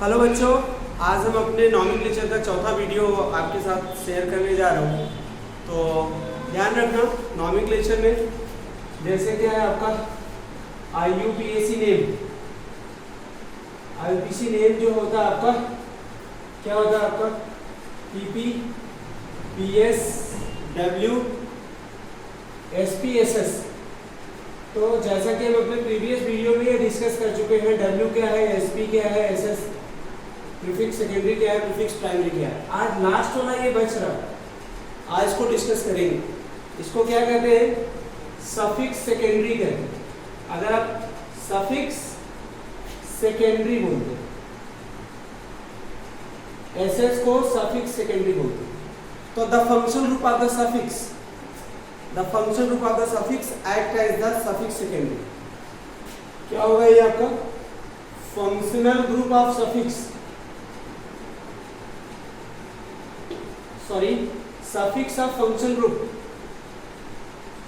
Hello बच्चों, आज हम अपने नॉमेनक्लेचर का चौथा वीडियो आपके साथ शेयर करने जा रहा हूँ। तो ध्यान रखना, नॉमेनक्लेचर में जैसे क्या है आपका IUPAC नेम, IUPAC नेम जो होता है आपका क्या होता है आपका PP, PS, W, SP, SS। तो जैसा कि हम अपने प्रीवियस वीडियो में ये डिस्कस कर चुके हैं, W क्या है, SP क्या है, SS प्रीफिक्स सेकेंडरी क्या है, प्रीफिक्स प्राइमरी क्या है। आज लास्ट वाला ये बच रहा है, आज इसको डिस्कस करेंगे। इसको क्या कहते हैं, सफिक्स सेकेंडरी कहते हैं। अगर आप सफिक्स सेकेंडरी बोलते हैं, SS को सफिक्स सेकेंडरी बोलते हैं। तो the function group of the suffix, the function group of the suffix act as the suffix secondary. क्या होगा ये आपका functional group of suffix, sorry suffix of function group,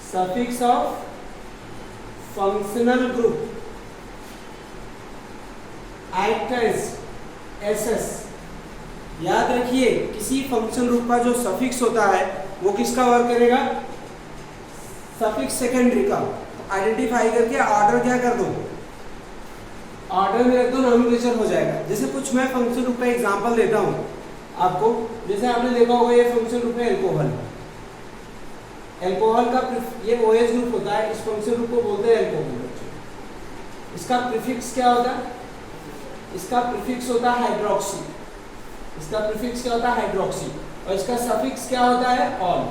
suffix of functional group act as SS। याद रखिए, किसी function group का जो suffix होता है वो किसका वर्क करेगा, सफिक्स सेकेंडरी का। आइडेंटिफाई करके ऑर्डर क्या कर दो, ऑर्डर में रख दो, नॉमेनक्लेचर हो जाएगा। जैसे कुछ मैं फंक्शन ग्रुप का एग्जांपल देता हूँ आपको। जैसे आपने देखा होगा ये फंक्शन ग्रुप है एल्कोहल, एल्कोहल का ये OH ग्रुप होता है, इस फंक्शन ग्रुप को बोलते हैं एल्कोहल। इसका प्रीफिक्स क्या होता है, इसका प्रीफिक्स होता है हाइड्रोक्सी, इसका प्रीफिक्स क्या होता है हाइड्रोक्सी, और इसका सफिक्स क्या होता है ऑल,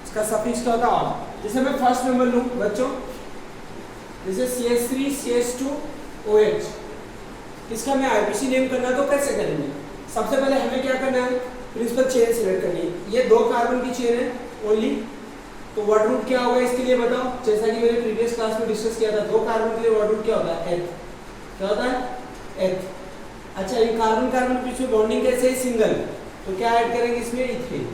इसका सफिक्स क्या होता है ऑल। जैसे मैं फर्स्ट नंबर लूं बच्चों, जैसे CH3 CH2 OH, इसका मैं IUPAC नेम करना तो कैसे करेंगे। सबसे पहले हमें क्या करना है, प्रिंसिपल चेन सिलेक्ट करनी है। ये 2 कार्बन की चेन है ओनली, तो वर्ड रूट क्या होगा इसके लिए बताओ। जैसा कि मैंने प्रीवियस क्लास में डिस्कस किया था, 2 कार्बन के लिए वर्ड रूट क्या होता है, एथ। क्या होता है, एथ। अच्छा, ये कार्बन कार्बन के बीच में बॉन्डिंग कैसे है, सिंगल, तो क्या ऐड करेंगे इसमें, इथेन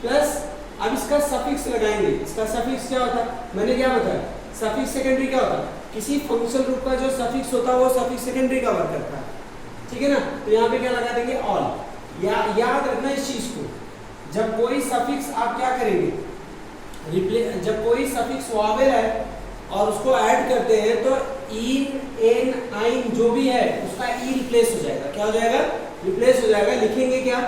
प्लस। अब इसका सफिक्स लगाएंगे, इसका सफिक्स क्या होता है, मैंने क्या बताया, सफिक्स सेकेंडरी क्या होता है, किसी फंक्शन ग्रुप का जो सफिक्स होता है वो सफिक्स सेकेंडरी का वर्क करता है, ठीक है ना। तो यहाँ पे क्या लगा देंगे, ऑल। याद रखना इस चीज को, जब कोई सफिक्स आप क्या करेंगे, जब कोई सफिक्स वावेल है और उसको ऐड करते हैं तो इन, एन, आइन जो भी है उसका ई रिप्लेस हो जाएगा। क्या हो जाएगा, रिप्लेस हो जाएगा। लिखेंगे क्या,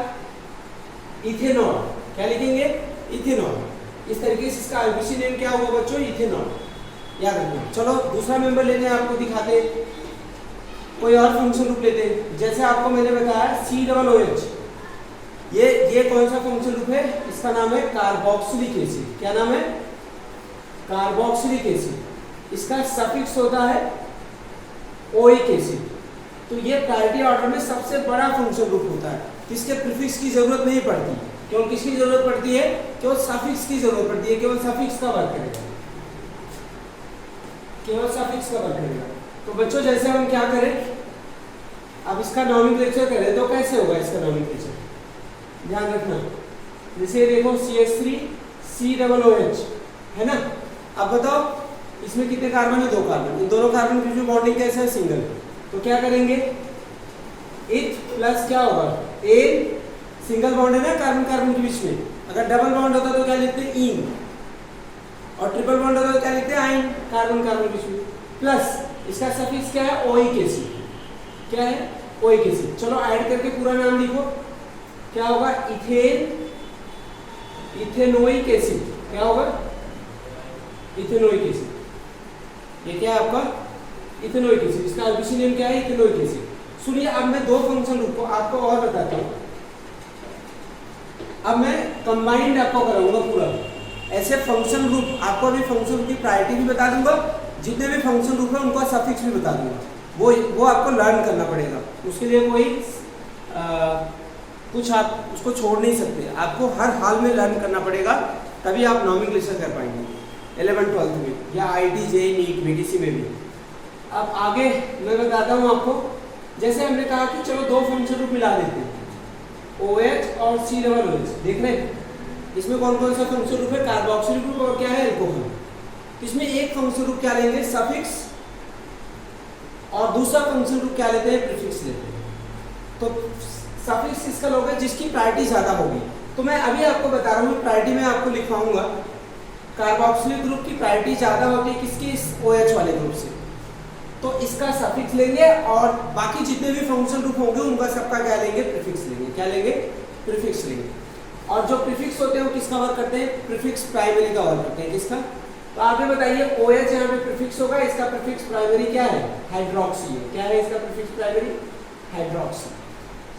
इथेनॉल। क्या लिखेंगे, इथेनॉल। इस तरीके से इसका IUPAC नेम क्या हुआ बच्चों, इथेनॉल। याद रखना। चलो दूसरा मेंबर लेते हैं, आपको दिखाते हैं, कोई और फंक्शन ग्रुप लेते हैं। जैसे आपको मैंने बताया COOH, ये कौन सा फंक्शन ग्रुप है, इसका नाम है कार्बोक्सिलिक एसिड। क्या नाम है, कार्बोक्सिलिक एसिड। इसका सफिक्स होता है ओइक एसिड। तो ये प्रायोरिटी ऑर्डर में सबसे बड़ा फंक्शन ग्रुप होता है, जिसके प्रीफिक्स की जरूरत नहीं पड़ती। केवल किसकी जरूरत पड़ती है, केवल सफिक्स की जरूरत पड़ती है। केवल सफिक्स का वर्क करेगा, केवल सफिक्स का वर्क करेगा। तो बच्चों जैसे हम क्या करें, अब इसका नॉमेनक्लेचर करें तो कैसे होगा इसका नॉमेनक्लेचर, ध्यान रखना। जैसे देखो CH3 COOH है ना। अब बताओ इसमें कितने कार्बन है, 2 कार्बन। इन दोनों कार्बन के बीच में बॉन्डिंग कैसे है, सिंगल। तो क्या करेंगे, इथ प्लस क्या होगा, एन, सिंगल बॉन्ड है ना कार्बन कार्बन के बीच में। अगर डबल बॉन्ड होता तो क्या लिखते हैं, इन, और ट्रिपल बॉन्ड होता तो क्या लिखते हैं, आइन, कार्बन कार्बन के बीच में। प्लस इसका सफिक्स क्या है, ओइक एसिड। क्या है, ओइक एसिड। चलो ऐड करके पूरा नाम लिखो, क्या होगा, इथेन, इथेनोइक एसिड। क्या होगा, इथेनोइक एसिड। ये क्या है आपका, इथेनोइक एसिड। इसका IUPAC नेम क्या है, इथेनोइक एसिड। सुनिए, अब मैं 2 फंक्शन ग्रुप को आपको और बताता हूँ। अब मैं कंबाइंड आपको कराऊंगा पूरा। ऐसे फंक्शन ग्रुप, आपको अभी फंक्शन ग्रुप की प्रायोरिटी भी बता दूंगा, जितने भी फंक्शन ग्रुप है उनका सफिक्स भी बता दूंगा। वो आपको लर्न करना पड़ेगा, उसके लिए कोई कुछ आप उसको छोड़ नहीं सकते। आपको हर हाल में लर्न करना पड़ेगा, तभी आप नॉमेनक्लेचर कर पाएंगे 11th-12th में, या IIT JEE NEET में, किसी में भी। अब आगे मैं बताता हूँ आपको। जैसे हमने कहा कि चलो 2 फंक्शन ग्रुप मिला देते हैं, OH और COOH। देख रहे हैं इसमें कौन कौन सा फंक्शन ग्रुप है, कार्बोक्सिलिक ग्रुप और क्या है, एल्कोहल। इसमें एक फंक्शन ग्रुप क्या लेंगे, सफिक्स और दूसरा फंक्शन ग्रुप क्या लेते हैं, प्रीफिक्स लेते हैं। तो सफिक्स इसका लोग है जिसकी प्रायोरिटी ज्यादा होगी। तो मैं अभी आपको बता रहा हूँ, प्रायोरिटी में आपको लिखवाऊंगा, कार्बोक्सिलिक ग्रुप की प्रायोरिटी ज्यादा होती है किसकी, इस OH वाले ग्रुप से। तो इसका सफिक्स लेंगे और बाकी जितने भी फंक्शन ग्रुप होंगे उनका सबका क्या लेंगे, प्रीफिक्स लेंगे। क्या लेंगे, प्रीफिक्स लेंगे। और जो प्रीफिक्स होते हैं वो किस कवर करते हैं, प्रीफिक्स प्राइमरी कवर करते हैं। किसका, तो आप ये बताइए OH यहाँ पे प्रीफिक्स होगा, इसका प्रीफिक्स प्राइमरी क्या है, हाइड्रोक्सी है। क्या है इसका प्रीफिक्स प्राइमरी, हाइड्रोक्सी।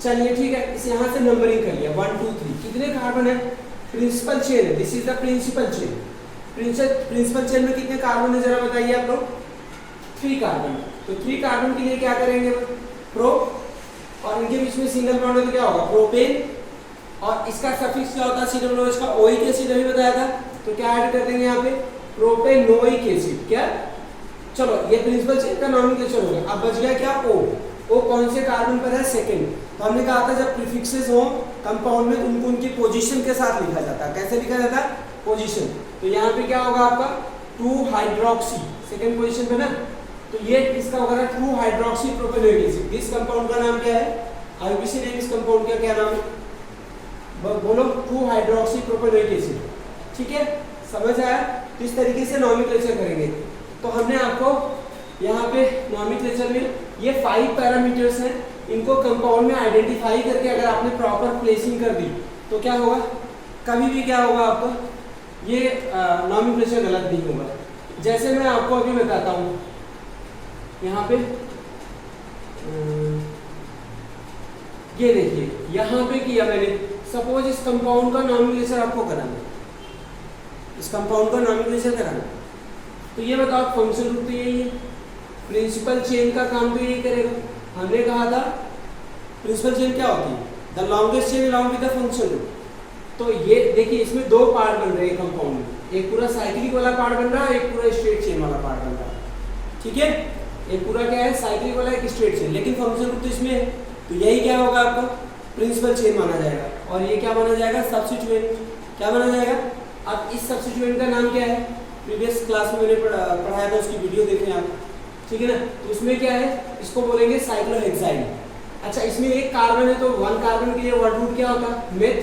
चलिए ठीक है, इस यहाँ से नंबरिंग कर लिया 1 2 3। कितने कार्बन है, प्रिंसिपल चेन है, this is the principal chain. Principal chain में कितने कार्बन है जरा बताइए आप लोग, 3 कार्बन। तो 3 कार्बन के लिए क्या करेंगे, प्रो, और इनके बीच में सिंगल बॉन्ड है तो क्या होगा, प्रोपेन। और इसका सफिक्स क्या होता है, COOH का ओइक एसिड अभी बताया था। तो क्या ऐड कर देंगे यहाँ पे, प्रोपेनोइक एसिड। क्या, चलो ये प्रिंसिपल चेन का नॉमेनक्लेचर हो गया। अब बच गया क्या, ओ कौन से कार्बन पर है, सेकंड। तो हमने कहा था जब प्रीफिक्सेस हो कंपाउंड में तो उनको उनकी पोजीशन के साथ लिखा जाता है। कैसे लिखा जाता है, पोजीशन। तो यहाँ पे क्या होगा आपका 2 हाइड्रोक्सी, सेकंड पोजीशन पे ना। तो ये इसका होगा 2 हाइड्रोक्सी प्रोपेनोइक एसिड। इस कंपाउंड का नाम क्या है, आईयूपीएसी नेम इस कंपाउंड का क्या नाम है, बोलो, 2 हाइड्रोक्सी प्रोपेनोइक एसिड। ठीक है, समझ आया। तो इस तरीके से नॉमेनक्लेचर करेंगे। तो हमने आपको यहाँ पे नॉमेनक्लेचर में ये 5 पैरामीटर्स हैं, इनको कंपाउंड में आइडेंटिफाई करके अगर आपने प्रॉपर प्लेसिंग कर दी तो क्या होगा, कभी भी क्या होगा आपको ये नॉमेनक्लेचर गलत नहीं होगा। जैसे मैं आपको अभी बताता हूँ, यहाँ पे ये देखिए, यहाँ पे किया मैंने, सपोज इस कंपाउंड का नॉमेनक्लेचर आपको कराना, इस कंपाउंड का नॉमेनक्लेचर कराना। तो ये बताओ फंक्शन ग्रुप तो यही है, प्रिंसिपल चेन का काम तो यही करेगा। हमने कहा था प्रिंसिपल चेन क्या होती है, the longest chain along with the function group. तो ये देखिए इसमें 2 पार्ट बन रहे हैं कंपाउंड में, एक पूरा साइक्लिक वाला पार्ट बन रहा है, एक पूरा स्ट्रेट चेन वाला पार्ट बन रहा है। ठीक है, एक पूरा क्या है, साइक्लिक वाला, एक स्ट्रेट चेन। लेकिन फंक्शन ग्रुप तो इसमें है, तो यही क्या होगा आपका प्रिंसिपल चेन माना जाएगा। और ये क्या माना जाएगा, सब्स्टिट्यूएंट। क्या माना जाएगा, अब इस सब्स्टिट्यूएंट का नाम क्या है, प्रीवियस क्लास में मैंने पढ़ाया था, उसकी वीडियो देखें आप। ठीक है ना, तो उसमें क्या है, इसको बोलेंगे साइक्लोहेक्साइड। अच्छा, इसमें एक कार्बन है तो 1 कार्बन के लिए वर्ड रूट क्या होता है, मेथ।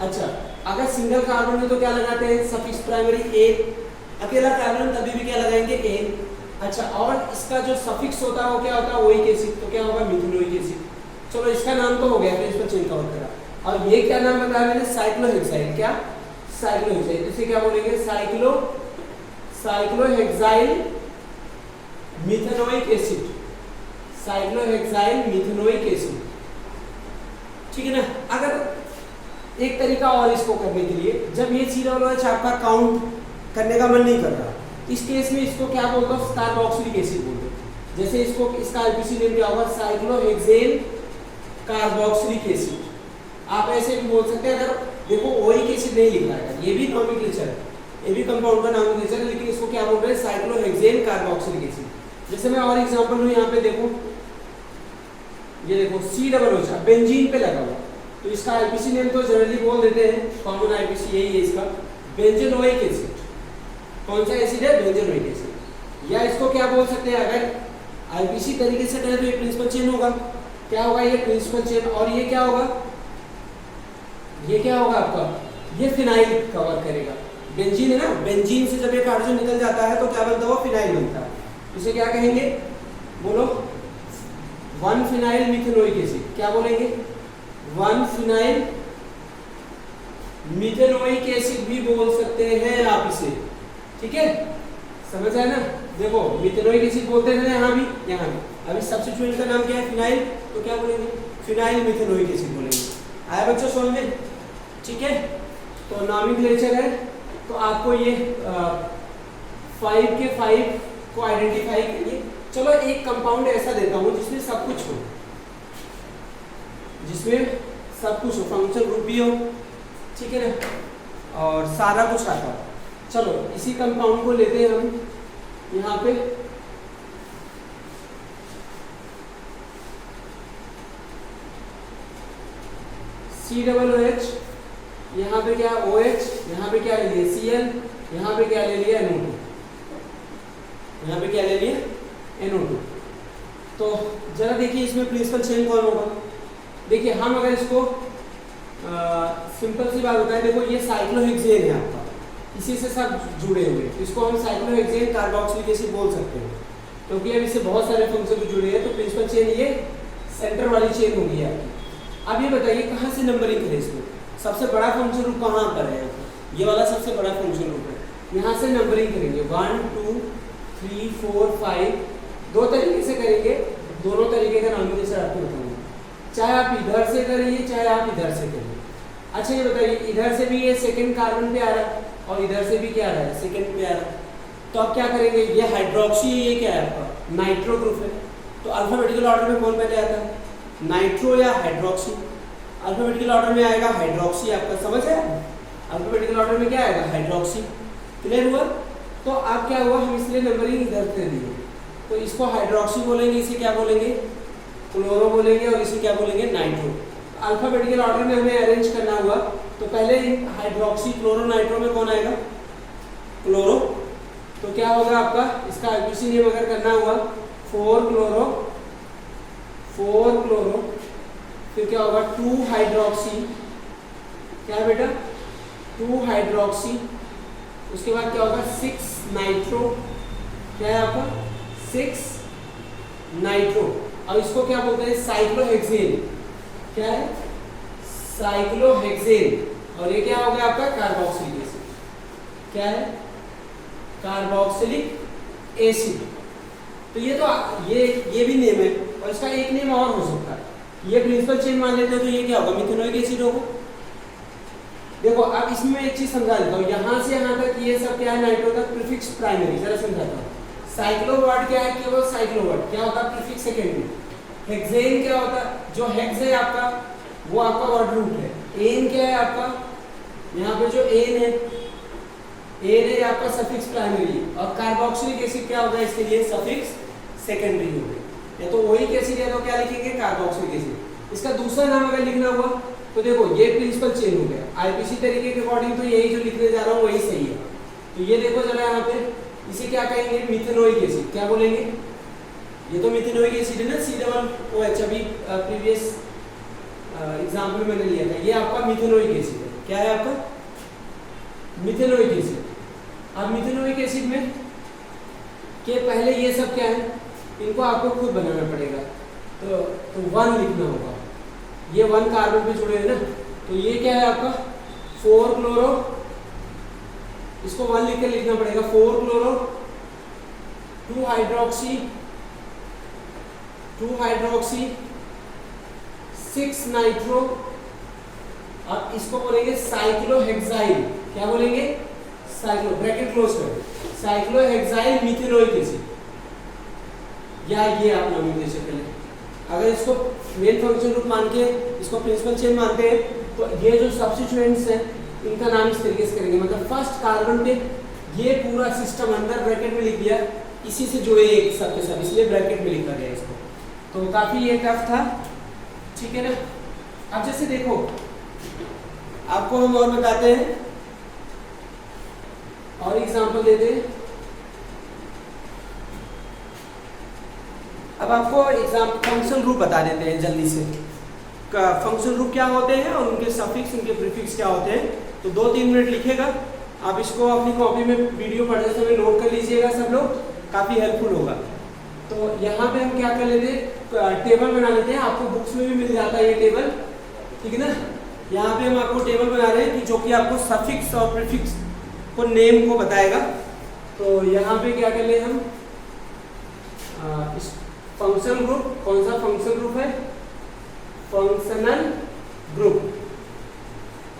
अच्छा, अगर सिंगल कार्बन है तो क्या लगाते हैं, सफिक्स प्राइमरी ए। अकेला कार्बन तभी भी क्या लगाएंगे, ए। अच्छा, और इसका जो सफिक्स होता है वो क्या होता है, ओइक एसिड। तो क्या होगा, मिथेनोइक एसिड। चलो इसका नाम तो हो गया, प्रिंसिपल चेन कवर करा। और ये क्या नाम बताया मैंने, साइक्लोहेक्साइड। क्या, साइक्लोहेक्साइड। इसे क्या बोलेंगे, cyclohexyl methanoic acid. Cyclohexyl methanoic acid. ठीक है ना। अगर एक तरीका और इसको करने के लिए, जब ये COOH आपका काउंट करने का मन नहीं कर रहा, इस केस में इसको क्या बोलते हो, कार्बोक्सिलिक एसिड बोलते हैं। जैसे इसको, इसका आईपीसी नेम क्या होगा, साइक्लोहेक्सेन कार्बोक्सिलिक एसिड। आप ऐसे भी बोल सकते हैं। अगर देखो ओइक एसिड नहीं लिखा है, ये भी नॉमेनक्लेचर है, ये भी कंपाउंड का नॉमेनक्लेचर है, लेकिन इसको क्या बोल रहे हैं, साइक्लोहेक्सेन कार्बोक्सिलिक एसिड। जैसे मैं और एग्जांपल हूं, यहाँ पे देखो, ये देखो COOH बेंजीन पे लगा हुआ, तो इसका आईपीसी नेम तो जनरली बोल देते हैं, कॉमन आईपीसी यही है इसका, बेंजोनोइक एसिड। कौन सा एसिड है, बेंजोनोइक एसिड। या इसको क्या बोल सकते हैं, अगर आईपीसी तरीके से करें तो ये प्रिंसिपल चेन होगा। क्या होगा, ये प्रिंसिपल चेन। और ये क्या होगा, ये क्या होगा आपका, ये फिनाइल कवर करेगा। बेंजीन है ना, बेंजीन से जब एक हाइड्रोजन निकल जाता है तो क्या बनता है, वो फिनाइल बनता है। इसे क्या कहेंगे, बोलो, 1 फिनाइल मिथेनोइक एसिड। क्या बोलेंगे, 1 फिनाइल मिथेनोइक एसिड भी बोल सकते हैं आप इसे। ठीक है, समझ आया ना। देखो मिथेनोइक एसिड बोलते हैं यहाँ भी, यहाँ भी। अभी सब्स्टिट्यूएंट का नाम क्या है, फिनाइल, तो क्या बोलेंगे, फिनाइल मिथेनोइक एसिड बोलेंगे। आया बच्चों समझ में। ठीक है, तो नॉमेनक्लेचर है, तो आपको ये 5 के 5 को आइडेंटिफाई करिए। चलो एक कंपाउंड ऐसा देता हूँ जिसमें सब कुछ हो, जिसमें सब कुछ हो, फंक्शन ग्रुप भी हो, ठीक है ना, और सारा कुछ आता हो। चलो इसी कंपाउंड को लेते हैं हम, यहाँ पे COOH, यहाँ पे क्या OH, यहाँ पे क्या ले लिया Cl, यहाँ पे क्या ले लिया NO2, यहाँ पे क्या ले लिया NO2। तो जरा देखिए इसमें प्रिंसिपल चेन कौन होगा। देखिए हम अगर इसको सिंपल सी बात होता है, देखो ये साइक्लोहेक्सेन है आपका, इसी से सब जुड़े हुए, इसको हम साइक्लोहेक्सेन कार्बोक्सिलिक एसिड बोल सकते हैं, क्योंकि अब इससे बहुत सारे फंक्शन जुड़े हैं। तो प्रिंसिपल चेन ये सेंटर वाली चेन होगी आपकी। अब ये बताइए कहाँ से नंबरिंग करें इसमें, सबसे बड़ा फंक्शन ग्रुप कहाँ पर है, ये वाला सबसे बड़ा फंक्शन ग्रुप है, यहाँ से नंबरिंग करेंगे 1 2 3 4 5। दो तरीके से करेंगे, दोनों तरीके का नाम जैसे आपको बताऊंगा, चाहे आप इधर से करिए चाहे आप इधर से करिए। अच्छा ये बताइए इधर से भी ये सेकंड कार्बन पे आ रहा है और इधर से भी क्या आ रहा है, सेकंड पे आ रहा है, तो आप क्या करेंगे, ये हाइड्रोक्सी है, ये क्या है आपका नाइट्रो ग्रुप है, तो अल्फाबेटिकल ऑर्डर में कौन पहले आता है, नाइट्रो या हाइड्रोक्सी। अल्फाबेटिकल ऑर्डर में आएगा हाइड्रोक्सी, आपका समझ है, अल्फाबेटिकल ऑर्डर में क्या आएगा हाइड्रोक्सी। क्लियर हुआ। तो अब क्या हुआ, हम इसलिए नंबरिंग इधर कर दिए, तो इसको हाइड्रोक्सी बोलेंगे, इसे क्या बोलेंगे क्लोरो बोलेंगे, और इसे क्या बोलेंगे नाइट्रो। अल्फाबेटिकल ऑर्डर में हमें अरेंज करना हुआ, तो पहले हाइड्रोक्सी क्लोरो नाइट्रो में कौन आएगा, क्लोरो। तो क्या होगा आपका, इसका आईपीसी नेम अगर करना हुआ 4 क्लोरो, फिर क्या होगा 2 हाइड्रोक्सी, क्या है बेटा 2 हाइड्रोक्सी, उसके बाद क्या होगा 6 नाइट्रो, क्या है आपका 6 नाइट्रो। अब इसको क्या बोलते हैं साइक्लोहेक्सेन, क्या है साइक्लोहेक्सेन, और ये क्या हो गया आपका कार्बोक्सिलिक एसिड, क्या है कार्बोक्सिलिक एसिड। तो ये भी नेम है, और इसका एक नेम और हो सकता है, ये प्रिंसिपल चेन मान लेते हो, तो ये क्या होगा मिथेनोइक एसिड होगा। देखो अब इसमें एक चीज समझा देता हूँ, यहाँ से यहाँ तक ये सब क्या है नाइट्रो तक प्रीफिक्स प्राइमरी, जरा समझाता हूँ। साइक्लो वर्ड क्या है, केवल साइक्लो वर्ड, क्या होता है प्रीफिक्स सेकेंडरी। हेक्सेन क्या होता है, जो हेक्स है आपका वो आपका वर्ड रूट है। एन क्या है आपका, यहाँ पे जो एन है आपका सफिक्स प्राइमरी, और कार्बोक्सिलिक एसिड क्या होगा इसके लिए सफिक्स सेकेंडरी हो गया। या तो ओइक एसिड है तो क्या लिखेंगे कार्बोक्सिलिक एसिड। इसका दूसरा नाम अगर लिखना हुआ तो देखो ये प्रिंसिपल चेन हो गया, आईपीसी तरीके के अकॉर्डिंग तो यही जो लिखने जा रहा हूँ वही सही है। तो ये देखो जरा यहाँ पे, इसे क्या कहेंगे मिथेनोइक एसिड, क्या बोलेंगे, ये तो मिथेनोइक एसिड है ना C+OH, अभी प्रीवियस एग्जाम्पल मैंने लिया था, ये आपका मिथेनोइक एसिड है, क्या है आपका मिथेनोइक एसिड। अब मिथेनोइक एसिड में के पहले ये सब क्या है, इनको आपको खुद बनाना पड़ेगा, तो 1 लिखना होगा, ये 1 कार्बन पे जुड़े हैं ना, तो ये क्या है आपका 4 क्लोरो, इसको 1 लिख कर लिखना पड़ेगा 4 क्लोरो 2 हाइड्रोक्सी 6 नाइट्रो, अब इसको बोलेंगे साइक्लोहेक्साइल, क्या बोलेंगे साइक्लो, ब्रैकेट क्लोज करो, साइक्लोहेक्साइल मिथेनोइक एसिड, या ये आप नाम दे सकते हैं। अगर इसको मेन फंक्शन ग्रुप मान के इसको प्रिंसिपल चेन मानते हैं, तो ये जो सब्स्टिट्यूएंट्स हैं इनका नाम इस तरीके से करेंगे, मतलब फर्स्ट कार्बन पे ये पूरा सिस्टम अंदर ब्रैकेट में लिख दिया, इसी से जुड़े एक सब के सब, इसलिए ब्रैकेट में लिखा गया इसको। तो काफी ये टफ था, ठीक है ना। अब जैसे देखो आपको हम और बताते हैं, और एग्जांपल देते हैं। अब आपको एग्जाम्पल फंक्शन ग्रुप बता देते हैं जल्दी से, फंक्शन ग्रुप क्या होते हैं और उनके सफिक्स उनके प्रीफिक्स क्या होते हैं। तो 2-3 मिनट लिखेगा, आप इसको अपनी कॉपी में वीडियो पढ़ते समय नोट कर लीजिएगा सब लोग, काफ़ी हेल्पफुल होगा। तो यहाँ पे हम क्या कर लेते हैं, टेबल बना लेते हैं, आपको बुक्स में भी मिल जाता है ये टेबल, ठीक है ना। यहाँ पे हम आपको टेबल बना रहे हैं कि जो कि आपको सफिक्स और प्रीफिक्स को नेम को बताएगा। तो यहाँ पे क्या कर ले हम, इस फंक्शन ग्रुप, कौन सा फंक्शन ग्रुप है, फंक्शनल ग्रुप,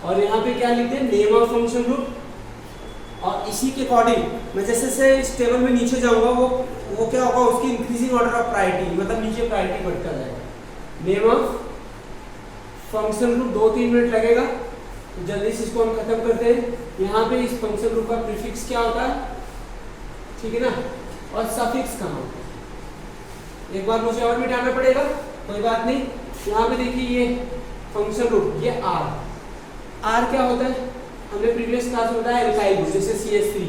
और यहाँ पे क्या लिखते हैं नेम ऑफ फंक्शन ग्रुप। और इसी के अकॉर्डिंग मैं जैसे इस टेबल में नीचे जाऊंगा वो क्या होगा, उसकी इंक्रीजिंग ऑर्डर ऑफ प्रायोरिटी, मतलब नीचे प्रायोरिटी बढ़ता जाएगा। Name of function group 2-3 minute लगेगा, तो जल्दी से इसको हम खत्म करते हैं। यहाँ पे इस फंक्शन ग्रुप का प्रीफिक्स क्या होता है, ठीक है ना, और सफिक्स कहाँ होता है, एक बार मुझे और मिटाना पड़ेगा, कोई बात नहीं। यहाँ पे देखिए ये फंक्शन ग्रुप, ये आर क्या होता है, हमने प्रीवियस क्लास में बताया एल्काइल ग्रुप, जैसे CH3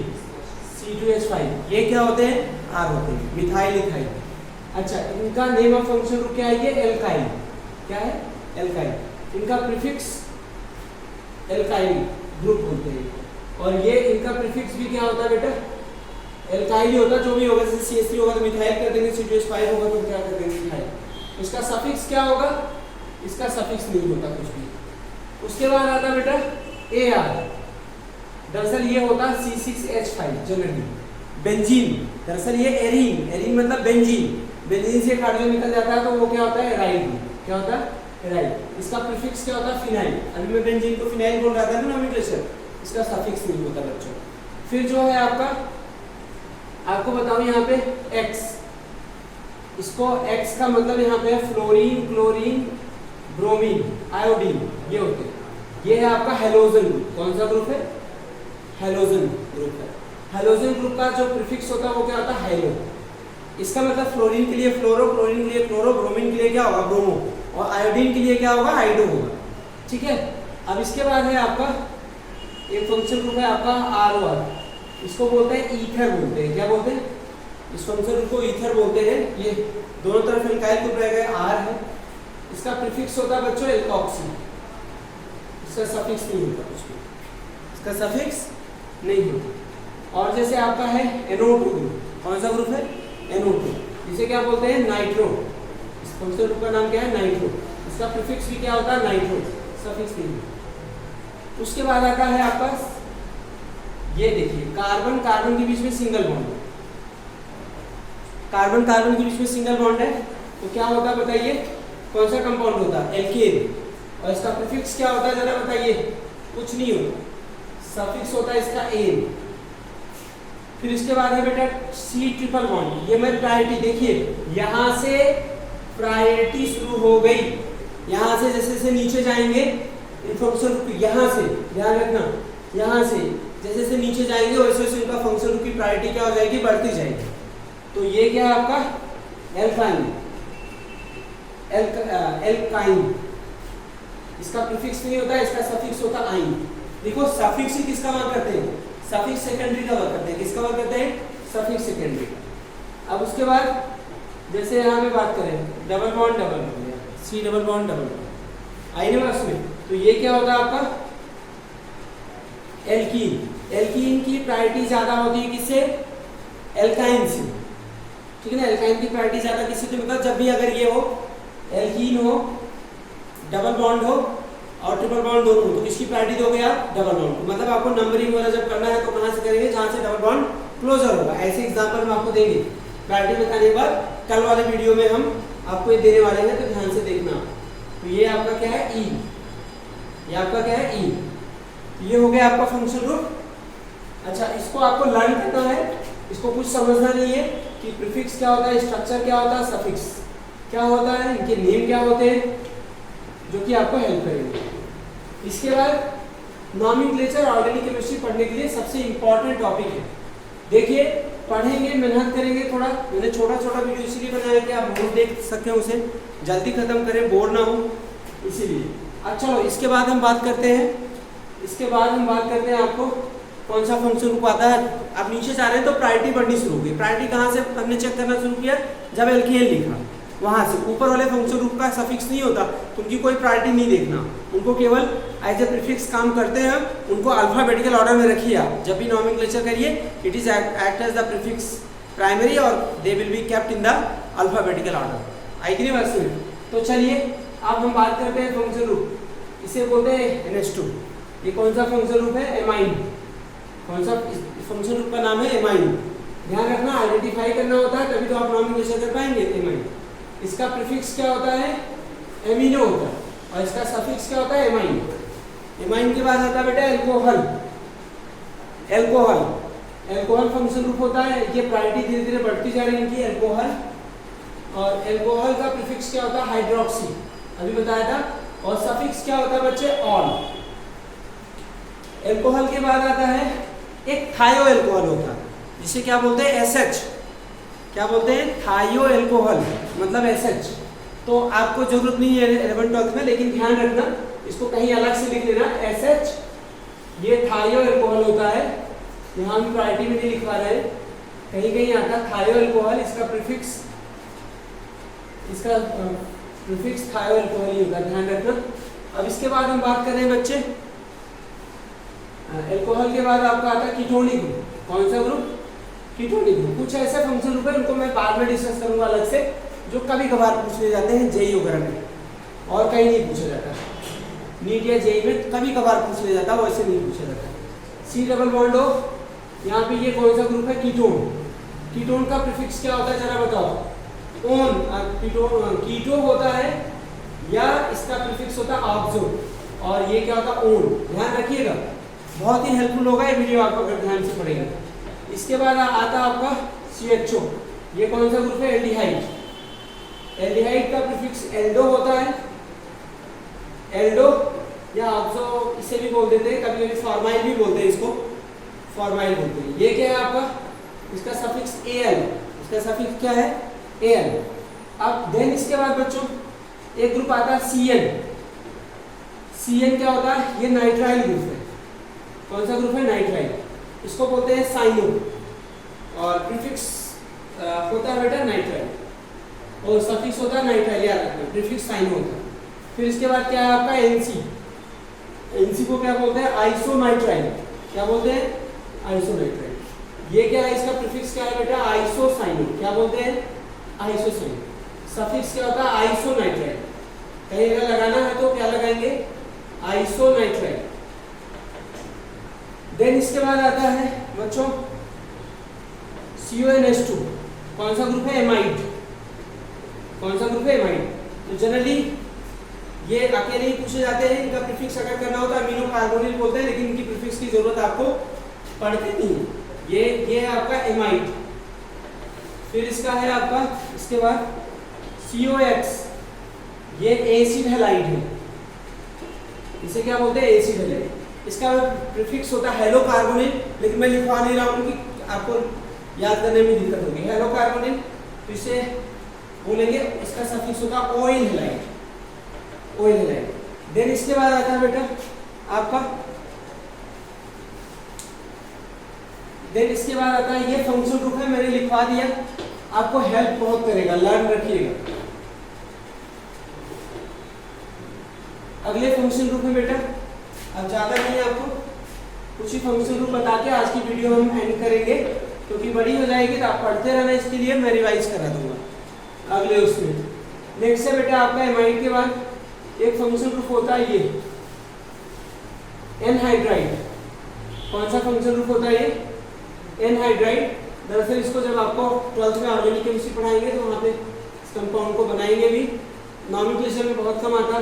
C2H5, ये क्या होते हैं आर होते हैं, मिथाइल इथाइल, अच्छा, इनका नेम ऑफ फंक्शन ग्रुप क्या है? ये एल्काइल। क्या है? एल्काइल। इनका प्रीफिक्स एल्काइल ग्रुप बोलते हैं, और ये इनका प्रीफिक्स भी क्या होता है बेटा? एल्काइल ही होता है। जो भी होगा, जैसे CH3 होगा तो मिथाइल कर देंगे, C2H5 होगा तो क्या कर देंगे? मिथाइल। इसका सफिक्स क्या होगा? इसका सफिक्स नहीं होता कुछ भी। उसके बाद आता बेटा AR। दरअसल ये होता है C6H5 जनरली। बेंजीन, दरअसल ये एरीन, एरीन मतलब बेंजीन। बेंजीन से हाइड्रोजन निकल जाता है तो वो क्या होता है? एराइल। क्या होता है? एराइल। इसका प्रीफिक्स क्या होता है? फिनाइल। अभी मैं बेंजीन को फिनाइल बोल रहा था ना नोमेनक्लेचर, इसका सफिक्स नहीं होता बच्चों। फिर जो है आपको बताऊं यहाँ पे X, इसको X का मतलब यहाँ पे है फ्लोरीन, क्लोरीन, ब्रोमीन, आयोडीन, ये होते हैं। ये है आपका हैलोजन ग्रुप। कौन सा ग्रुप है? हैलोजन ग्रुप है। हैलोजन ग्रुप का जो प्रीफिक्स होता है वो क्या होता है? हाइलो। इसका मतलब फ्लोरीन के लिए फ्लोरो, क्लोरीन के लिए क्लोरो, ब्रोमीन के लिए क्या होगा? ब्रोमो, और आयोडीन के लिए क्या होगा? हाइड्रो होगा। ठीक है। अब इसके बाद है आपका एक फंक्शन ग्रुप है आपका ROR। इसको बोलते हैं ईथर बोलते हैं। क्या बोलते हैं? इस फंक्शन ग्रुप को ईथर बोलते हैं। ये दोनों तरफ एल्काइल ग्रुप रहेगा, R है। इसका प्रीफिक्स होता है बच्चों एल्कोक्सी। इसका सफिक्स नहीं होता कुछ भी, इसका सफिक्स नहीं होता। और जैसे आपका है NO2 ग्रुप। कौन सा ग्रुप है? NO2। इसे क्या बोलते हैं? नाइट्रो। इस फंक्शन ग्रुप का नाम क्या है? नाइट्रो। इसका प्रीफिक्स भी क्या होता है? नाइट्रो, सफिक्स नहीं होता। उसके बाद आता है आपका, ये देखिए, कार्बन कार्बन के बीच में सिंगल बॉन्ड है। कार्बन कार्बन के बीच में सिंगल बॉन्ड है तो क्या होता है बताइए? कौन सा कंपाउंड होता है? एल्केन। और इसका प्रीफिक्स क्या होता है जरा बताइए? कुछ नहीं होता, सफिक्स होता है इसका एन। फिर इसके बाद है बेटा C ट्रिपल बॉन्ड। ये मैं प्रायोरिटी, देखिए यहां से प्रायोरिटी शुरू हो गई। यहां से जैसे जैसे नीचे जाएंगे इन्फॉर्मेशन, यहां से ध्यान रखना, यहां से जैसे जैसे नीचे जाएंगे वैसे वैसे उनका फंक्शन की प्रायोरिटी क्या हो जाएगी? बढ़ती जाएगी। तो ये क्या है आपका? एल्काइन। एल्काइन। इसका प्रीफिक्स नहीं होता, इसका सफिक्स होता आइन। देखो सफिक्स ही किसका वर्क करते हैं? सफिक्स सेकेंडरी का वर्क करते हैं। किसका वर्क करते हैं? सफिक्स सेकेंडरी का। अब उसके बाद जैसे यहाँ में बात करें डबल बॉन्ड डबल हो गया, C double bond double bond, आई ना उसमें। तो ये क्या होता है आपका? एल्कीन। एल्कीन की प्रायोरिटी ज्यादा होती है किससे? एल्काइन से। ठीक है ना, एल्काइन की प्रायोरिटी ज्यादा किससे? तो मतलब जब भी अगर ये हो एल्कीन हो, डबल बॉन्ड हो और ट्रिपल बॉन्ड दोनों हो, तो किसकी प्रायोरिटी दोगे आप? डबल बॉन्ड को। मतलब आपको नंबरिंग वाला जब करना है तो कहां से करेंगे? जहां से डबल बॉन्ड क्लोजर होगा। ऐसे एग्जांपल हम आपको देंगे प्रायोरिटी बताने के बाद। कल वाले वीडियो में हम आपको ये देने वाले हैं, तो ध्यान से देखना। तो ये आपका क्या है? ई। ये आपका क्या है? ई। ये हो गया आपका फंक्शन ग्रुप। अच्छा, इसको आपको लर्न करना है, इसको कुछ समझना नहीं है कि प्रीफिक्स क्या होता है, स्ट्रक्चर क्या होता है, सफिक्स क्या होता है, इनके नेम क्या होते हैं, जो कि आपको हेल्प करेंगे। इसके बाद नॉमेनक्लेचर ऑर्गेनिक केमिस्ट्री पढ़ने के लिए सबसे इंपॉर्टेंट टॉपिक है। देखिए पढ़ेंगे, मेहनत करेंगे थोड़ा। मैंने छोटा छोटा वीडियो इसलिए बनाया कि आप रोज देख सकें, उसे जल्दी खत्म करें, बोर ना हो, इसीलिए। अच्छा चलो इसके बाद हम बात करते हैं। इसके बाद हम बात करते हैं आपको कौन सा फंक्शन ग्रुप आता है। आप नीचे जा रहे हैं तो प्रायोरिटी बढ़नी शुरू होगी। प्रायोरिटी कहाँ से हमने चेक करना शुरू किया? जब एल्केन लिखा वहां से। ऊपर वाले फंक्शन ग्रुप का सफिक्स नहीं होता तो उनकी कोई प्रायोरिटी नहीं देखना, उनको केवल एज ए प्रीफिक्स काम करते हैं। उनको अल्फाबेटिकल ऑर्डर में रखिए आप जब भी नॉमेनक्लेचर करिए। It is act as the prefix primary और they will be kept in the alphabetical order. आई कि नहीं बात सुनिए? तो चलिए अब हम बात करते हैं फंक्शन ग्रुप। इसे बोलते हैं NH2। ये कौन सा फंक्शन ग्रुप है? एमाइन। कौन सा फंक्शन ग्रुप का नाम है? एमाइन। ध्यान रखना, आइडेंटिफाई करना होता है तभी तो आप नॉमेनक्लेचर कर पाएंगे। एमाइन। इसका प्रीफिक्स क्या होता है? एमिनो होता है, और इसका सफिक्स क्या होता है? एमाइन। एमाइन के बाद आता है बेटा alcohol. Alcohol, alcohol function group होता है। ये प्रायोरिटी धीरे धीरे बढ़ती जा रही है इनकी, एल्कोहल। और एल्कोहल का प्रीफिक्स क्या होता है? हाइड्रोक्सी, अभी बताया था। और सफिक्स क्या होता है बच्चे? ऑल। एल्कोहल के बाद आता है एक थायो एल्कोहल होता है, जिसे क्या बोलते हैं? SH। क्या बोलते हैं? थायो एल्कोहल, मतलब SH। तो आपको जरूरत नहीं है 11-12 में, लेकिन ध्यान रखना इसको कहीं अलग से लिख लेना। SH ये थायो एल्कोहल होता है, यहाँ हम प्रायोरिटी में नहीं लिखवा रहे हैं, कहीं कहीं आता है थायो एल्कोहल। इसका प्रीफिक्स इसका प्रीफिक्स थायो अल्कोहल ही होगा, ध्यान रखना। अब इसके बाद हम बात कर रहे हैं बच्चे, अल्कोहल के बाद आपका आता है कीटोनिक ग्रुप। कौन सा ग्रुप? Ketonic group. कुछ ऐसे फंक्शन ग्रुप है उनको मैं बाद में डिस्कस करूंगा अलग से, जो कभी कभार पूछ लिए जाते हैं जेई वगैरह में, और कहीं नहीं पूछा जाता। नीट या जेई में कभी कभार पूछ लिया जाता है, वैसे नहीं पूछा जाता। सी डबल बॉन्ड हो, यहाँ पे ये कौन सा ग्रुप है? कीटोन। कीटोन का प्रीफिक्स क्या होता है जरा बताओ? ओन। कीटोन कीटो होता है, या इसका प्रीफिक्स होता है ऑक्सो, और ये क्या होता है? ओन। ध्यान रखिएगा, बहुत ही हेल्पफुल होगा ये वीडियो आपको अगर ध्यान से पड़ेगा। इसके बाद आता है आपका CHO। ये कौन सा ग्रुप है? एल्डिहाइड। एल्डिहाइड का प्रीफिक्स एल्डो होता है, एल्डो या ऑक्सो इसे भी बोल देते हैं, कभी कभी फॉर्माइल भी बोलते हैं, इसको फॉर्माइल बोलते हैं। ये क्या है आपका? इसका सफिक्स Al। इसका सफिक्स क्या है? Al। अब देन इसके बाद बच्चों एक ग्रुप आता है CN। CN क्या होता है? ये नाइट्राइल ग्रुप है। कौन सा ग्रुप है? नाइट्राइल। इसको बोलते हैं साइनो, और प्रीफिक्स होता है बेटा नाइट्राइल, और सफिक्स होता है नाइट्राइल, याद रखना, प्रीफिक्स साइनो होता है। फिर इसके बाद क्या है आपका? NC। NC को क्या बोलते हैं? आइसोनाइट्राइल। क्या बोलते हैं? आइसोनाइट्राइल। ये क्या है? इसका प्रीफिक्स क्या है बेटा? आइसोसाइनो। क्या बोलते हैं? आइसोसाइनो। सफिक्स क्या होता है? आइसोनाइट्राइल। कहीं अगर लगाना है तो क्या लगाएंगे? आइसोनाइट्राइल। देन इसके बाद आता है बच्चों CONH2। कौन सा ग्रुप है? एमाइड। कौन सा ग्रुप है? एमाइड। तो जनरली ये अकेले ही पूछे जाते हैं, इनका प्रीफिक्स अगर करना होता है अमीनो कार्बोनिल बोलते हैं, लेकिन इनकी प्रीफिक्स की जरूरत आपको पड़ती नहीं है। ये है आपका एमाइड। फिर इसका है आपका, इसके बाद COX। ये एसिड हैलाइड है, इसे क्या बोलते हैं? Acid halide. इसका प्रीफिक्स होता है हेलो कार्बोनिल, लेकिन मैं लिखवा नहीं रहा हूँ कि आपको याद करने में दिक्कत होगी। हेलो कार्बोनिल, तो इसे बोलेंगे, इसका सफिक्स होता है oyl halide. Oyl halide. Then इसके बाद आता है बेटा आपका, देन इसके बाद आता है ये फंक्शन ग्रुप है, मैंने लिखवा दिया, आपको हेल्प बहुत करेगा, लर्न रखिएगा। अगले फंक्शन ग्रुप है बेटा, अब ज्यादा नहीं है, आपको कुछ ही फंक्शन ग्रुप बता के आज की वीडियो हम एंड करेंगे, क्योंकि बड़ी हो जाएगी तो आप पढ़ते रहना, इसके लिए मैं रिवाइज करा दूंगा अगले उसमें। नेक्स्ट है बेटा आपका एमाइड के बाद एक फंक्शन ग्रुप होता है ये एनहाइड्राइड। कौन सा फंक्शन ग्रुप होता है ये? एनहाइड्राइड। दरअसल इसको जब आपको 12th में ऑर्गेनिक केमिस्ट्री पढ़ाएंगे तो वहाँ पे इस कंपाउंड को बनाएंगे भी, नॉमेनक्लेचर में बहुत कम आता है।